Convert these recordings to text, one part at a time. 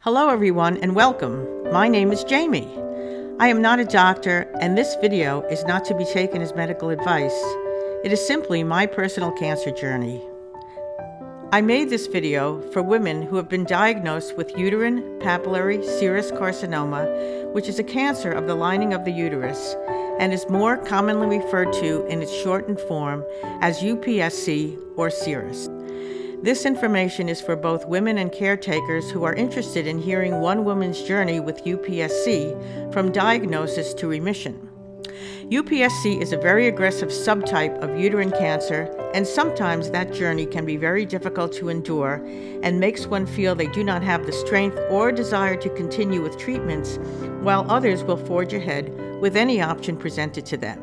Hello everyone and welcome. My name is Jamie. I am not a doctor and this video is not to be taken as medical advice. It is simply my personal cancer journey. I made this video for women who have been diagnosed with uterine papillary serous carcinoma, which is a cancer of the lining of the uterus and is more commonly referred to in its shortened form as UPSC or serous. This information is for both women and caretakers who are interested in hearing one woman's journey with UPSC from diagnosis to remission. UPSC is a very aggressive subtype of uterine cancer, and sometimes that journey can be very difficult to endure and makes one feel they do not have the strength or desire to continue with treatments, while others will forge ahead with any option presented to them.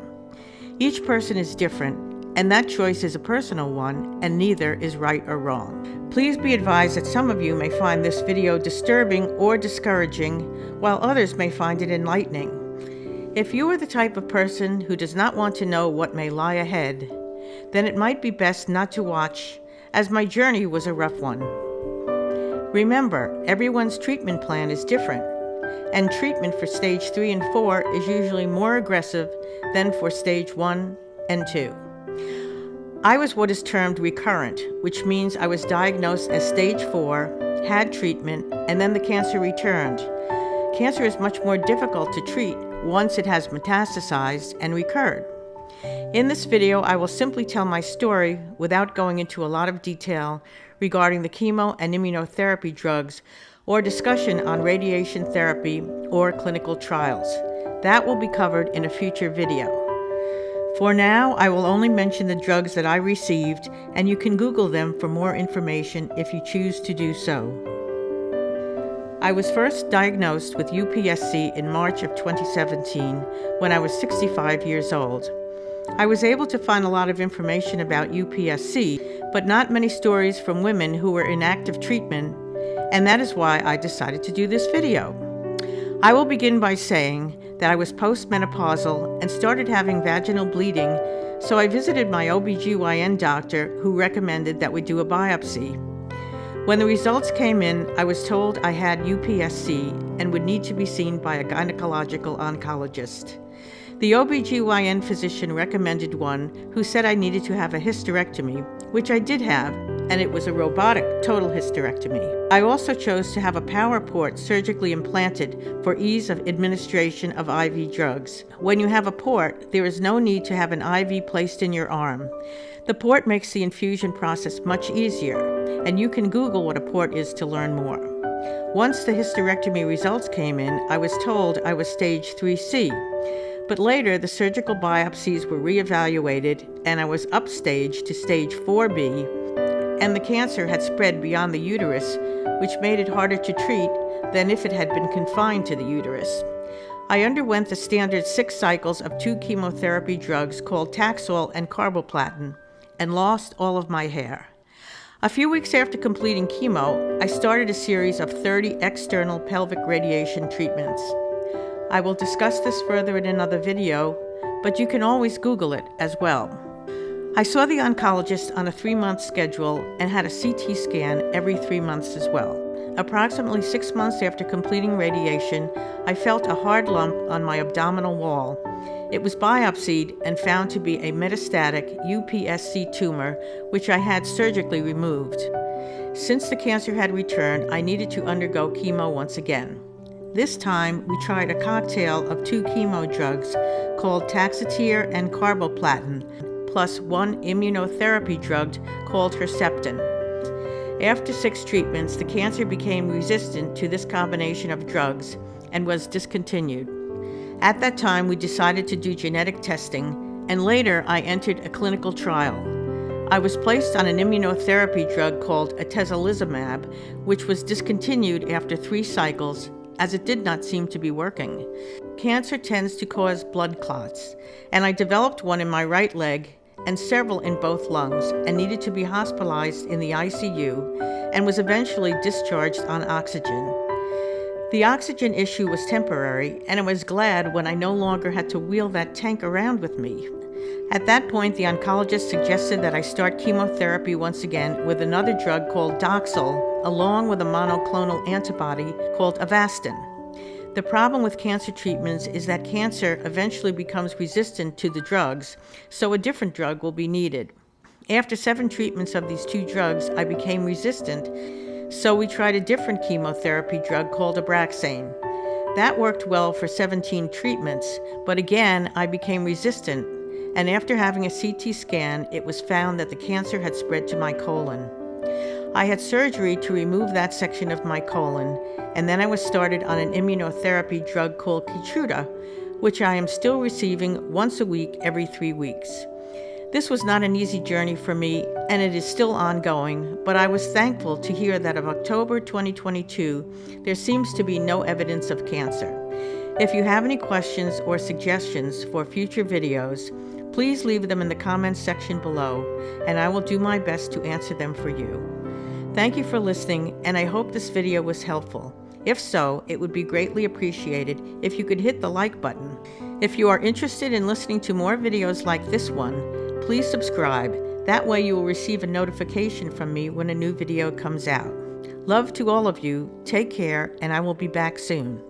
Each person is different, and that choice is a personal one, and neither is right or wrong. Please be advised that some of you may find this video disturbing or discouraging, while others may find it enlightening. If you are the type of person who does not want to know what may lie ahead, then it might be best not to watch, as my journey was a rough one. Remember, everyone's treatment plan is different, and treatment for stage 3 and 4 is usually more aggressive than for stage 1 and 2. I was what is termed recurrent, which means I was diagnosed as stage 4, had treatment, and then the cancer returned. Cancer is much more difficult to treat once it has metastasized and recurred. In this video, I will simply tell my story without going into a lot of detail regarding the chemo and immunotherapy drugs or discussion on radiation therapy or clinical trials. That will be covered in a future video. For now, I will only mention the drugs that I received, and you can Google them for more information if you choose to do so. I was first diagnosed with UPSC in March of 2017 when I was 65 years old. I was able to find a lot of information about UPSC, but not many stories from women who were in active treatment, and that is why I decided to do this video. I will begin by saying that I was postmenopausal and started having vaginal bleeding, so I visited my OBGYN doctor, who recommended that we do a biopsy. When the results came in, I was told I had UPSC and would need to be seen by a gynecological oncologist. The OBGYN physician recommended one who said I needed to have a hysterectomy, which I did have, and it was a robotic total hysterectomy. I also chose to have a power port surgically implanted for ease of administration of IV drugs. When you have a port, there is no need to have an IV placed in your arm. The port makes the infusion process much easier, and you can Google what a port is to learn more. Once the hysterectomy results came in, I was told I was stage 3C. But later, the surgical biopsies were reevaluated, and I was upstaged to stage 4B, and the cancer had spread beyond the uterus, which made it harder to treat than if it had been confined to the uterus. I underwent the standard 6 cycles of 2 chemotherapy drugs called Taxol and carboplatin, and lost all of my hair. A few weeks after completing chemo, I started a series of 30 external pelvic radiation treatments. I will discuss this further in another video, but you can always Google it as well. I saw the oncologist on a 3-month schedule and had a CT scan every 3 months as well. Approximately 6 months after completing radiation, I felt a hard lump on my abdominal wall. It was biopsied and found to be a metastatic UPSC tumor, which I had surgically removed. Since the cancer had returned, I needed to undergo chemo once again. This time, we tried a cocktail of 2 chemo drugs called Taxotere and carboplatin, plus 1 immunotherapy drug called Herceptin. After 6 treatments, the cancer became resistant to this combination of drugs and was discontinued. At that time, we decided to do genetic testing, and later I entered a clinical trial. I was placed on an immunotherapy drug called atezolizumab, which was discontinued after 3 cycles, as it did not seem to be working. Cancer tends to cause blood clots, and I developed one in my right leg and several in both lungs, and needed to be hospitalized in the ICU and was eventually discharged on oxygen. The oxygen issue was temporary, and I was glad when I no longer had to wheel that tank around with me. At that point, the oncologist suggested that I start chemotherapy once again with another drug called Doxil, along with a monoclonal antibody called Avastin. The problem with cancer treatments is that cancer eventually becomes resistant to the drugs, so a different drug will be needed. After 7 treatments of these 2 drugs, I became resistant, so we tried a different chemotherapy drug called Abraxane. That worked well for 17 treatments, but again, I became resistant, and after having a CT scan, it was found that the cancer had spread to my colon. I had surgery to remove that section of my colon, and then I was started on an immunotherapy drug called Keytruda, which I am still receiving once a week every 3 weeks. This was not an easy journey for me, and it is still ongoing, but I was thankful to hear that of October 2022, there seems to be no evidence of cancer. If you have any questions or suggestions for future videos, please leave them in the comments section below, and I will do my best to answer them for you. Thank you for listening, and I hope this video was helpful. If so, it would be greatly appreciated if you could hit the like button. If you are interested in listening to more videos like this one, please subscribe. That way you will receive a notification from me when a new video comes out. Love to all of you, take care, and I will be back soon.